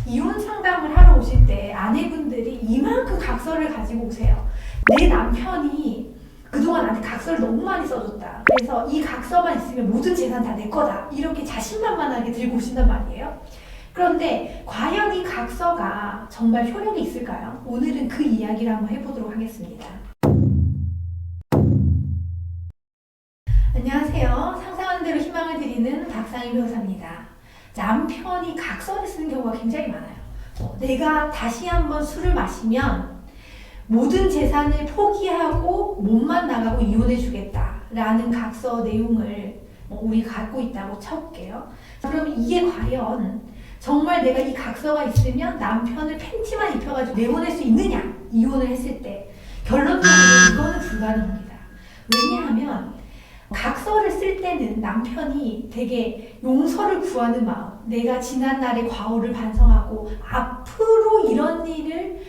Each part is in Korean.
이혼 상담을 하러 오실 때 아내분들이 이만큼 각서를 가지고 오세요. 내 남편이 그동안 나한테 각서를 너무 많이 써줬다. 그래서 이 각서만 있으면 모든 재산 다 내 거다. 이렇게 자신만만하게 들고 오신단 말이에요. 그런데 과연 이 각서가 정말 효력이 있을까요? 오늘은 그 이야기를 한번 해보도록 하겠습니다. 안녕하세요. 상상하는 대로 희망을 드리는 박상희 변호사입니다. 남편이 각서를 쓰는 경우가 굉장히 많아요. 내가 다시 한번 술을 마시면 모든 재산을 포기하고 몸만 나가고 이혼해 주겠다라는 각서 내용을 우리가 갖고 있다고 쳐볼게요. 그럼 이게 과연 정말 내가 이 각서가 있으면 남편을 팬티만 입혀가지고 내보낼 수 있느냐? 이혼을 했을 때. 결론적으로 이거는 불가능합니다. 왜냐하면 각서를 쓸 때는 남편이 되게 용서를 구하는 마음, 내가 지난날의 과오를 반성하고 앞으로 이런 일을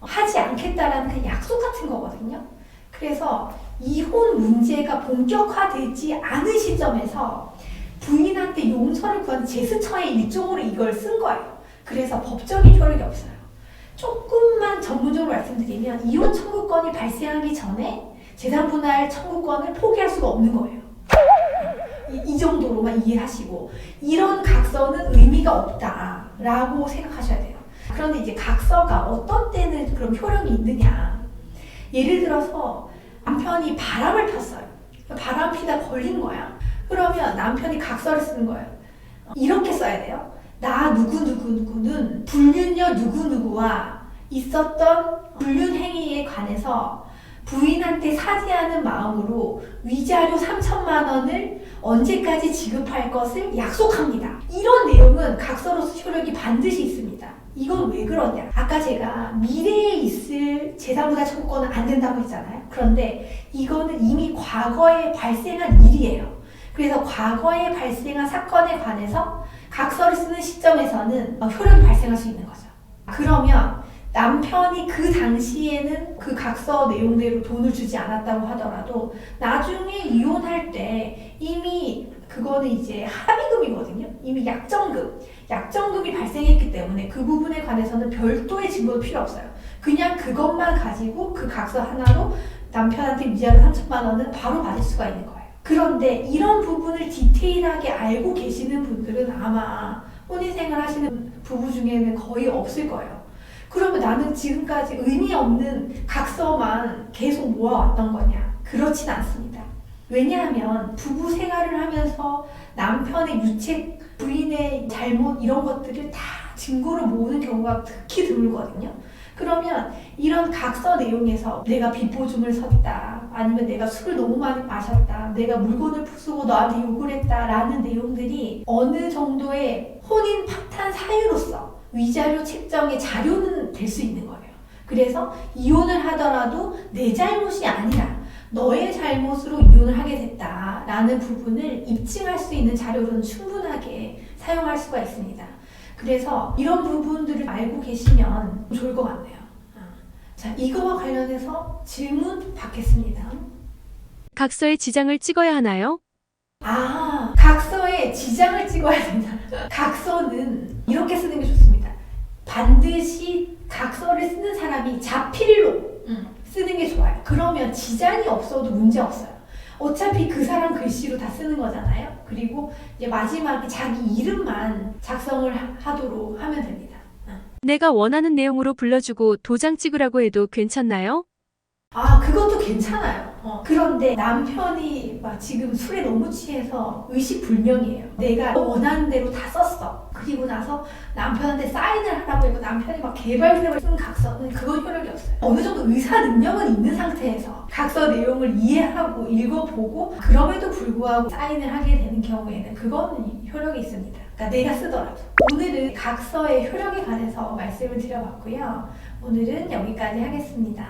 하지 않겠다라는 그 약속 같은 거거든요. 그래서 이혼 문제가 본격화되지 않은 시점에서 부인한테 용서를 구하는 제스처의 일종으로 이걸 쓴 거예요. 그래서 법적인 효력이 없어요. 조금만 전문적으로 말씀드리면 이혼 청구권이 발생하기 전에 재산 분할 청구권을 포기할 수가 없는 거예요. 이 정도로만 이해하시고 이런 각서는 의미가 없다라고 생각하셔야 돼요. 그런데 이제 각서가 어떤 때는 그럼 효력이 있느냐. 예를 들어서 남편이 바람을 폈어요. 바람 피다 걸린 거야. 그러면 남편이 각서를 쓰는 거예요. 이렇게 써야 돼요. 나 누구누구는 불륜녀 누구누구와 있었던 불륜 행위에 관해서 부인한테 사죄하는 마음으로 위자료 3천만 원을 언제까지 지급할 것을 약속합니다. 이런 내용은 각서로서 효력이 반드시 있습니다. 이건 왜 그러냐? 아까 제가 미래에 있을 재산분할 청구권은 안 된다고 했잖아요. 그런데 이거는 이미 과거에 발생한 일이에요. 그래서 과거에 발생한 사건에 관해서 각서를 쓰는 시점에서는 효력이 발생할 수 있는 거죠. 그러면 남편이 그 당시에는 그 각서 내용대로 돈을 주지 않았다고 하더라도 나중에 이혼할 때 이미 그거는 이제 합의금이거든요. 이미 약정금이 발생했기 때문에 그 부분에 관해서는 별도의 증거도 필요 없어요. 그냥 그것만 가지고 그 각서 하나로 남편한테 위자료 3천만 원은 바로 받을 수가 있는 거예요. 그런데 이런 부분을 디테일하게 알고 계시는 분들은 아마 혼인생활 하시는 부부 중에는 거의 없을 거예요. 그러면 나는 지금까지 의미 없는 각서만 계속 모아왔던 거냐? 그렇진 않습니다. 왜냐하면 부부 생활을 하면서 남편의 유책, 부인의 잘못 이런 것들을 다 증거로 모으는 경우가 특히 드물거든요. 그러면 이런 각서 내용에서 내가 빚보증을 섰다, 아니면 내가 술을 너무 많이 마셨다, 내가 물건을 부수고 너한테 욕을 했다 라는 내용들이 어느 정도의 혼인 파탄 사유로서 위자료 책정의 자료는 될 수 있는 거예요. 그래서 이혼을 하더라도 내 잘못이 아니라 너의 잘못으로 이혼을 하게 됐다라는 부분을 입증할 수 있는 자료로는 충분하게 사용할 수가 있습니다. 그래서 이런 부분들을 알고 계시면 좋을 것 같네요. 자, 이거와 관련해서 질문 받겠습니다. 각서에 지장을 찍어야 하나요? 각서에 지장을 찍어야 된다. 각서는 이렇게 쓰는 게 좋습니다. 반드시 각서를 쓰는 사람이 자필로 쓰는 게 좋아요. 그러면 지장이 없어도 문제 없어요. 어차피 그 사람 글씨로 다 쓰는 거잖아요. 그리고 이제 마지막에 자기 이름만 작성을 하도록 하면 됩니다. 내가 원하는 내용으로 불러주고 도장 찍으라고 해도 괜찮나요? 그것도 괜찮아요. 그런데 남편이 막 지금 술에 너무 취해서 의식불명이에요. 내가 원하는 대로 다 썼어. 그리고 나서 남편한테 사인을 하라고 해서 남편이 막 개발색을 쓴 각서는 그건 효력이 없어요. 어느 정도 의사 능력은 있는 상태에서 각서 내용을 이해하고 읽어보고 그럼에도 불구하고 사인을 하게 되는 경우에는 그거는 효력이 있습니다. 그러니까 내가 쓰더라도. 오늘은 각서의 효력에 관해서 말씀을 드려봤고요. 오늘은 여기까지 하겠습니다.